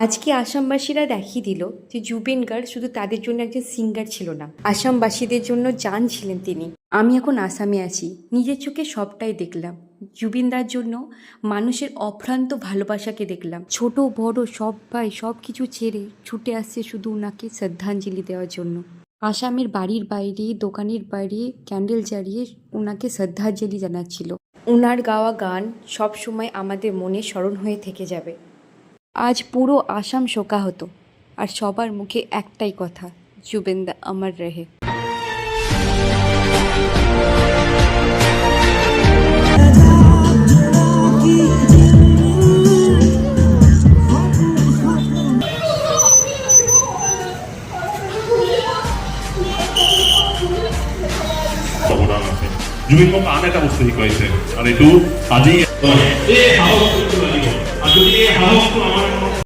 আজকে আসামবাসীরা দেখিয়ে দিল যে জুবিন গার্গ শুধু তাদের জন্য একজন সিঙ্গার ছিল না, আসামবাসীদের জন্য জান ছিলেন তিনি। আমি এখন আসামে আছি, নিজের চোখে সবটাই দেখলাম। জুবিনদার জন্য মানুষের অভ্রান্ত ভালোবাসাকে দেখলাম। ছোট বড় সবাই সব কিছু ছেড়ে ছুটে আসছে শুধু ওনাকে শ্রদ্ধাঞ্জলি দেওয়ার জন্য। আসামের বাড়ির বাইরে, দোকানের বাইরে ক্যান্ডেল জ্বালিয়ে ওনাকে শ্রদ্ধাঞ্জলি জানাচ্ছিল। ওনার গাওয়া গান সব সময় আমাদের মনে স্মরণ হয়ে থেকে যাবে। আজ পুরো আসাম শোকাহত, আর সবার মুখে একটাই কথা, জুবিনদা অমর রহে। অৱদান আছে। জুবিন মোক আন এটা বস্তু শিকাইছে আৰু এইটো আজি এই সাহসটো লাগিব, আৰু যদি এই সাহসটো আমাৰ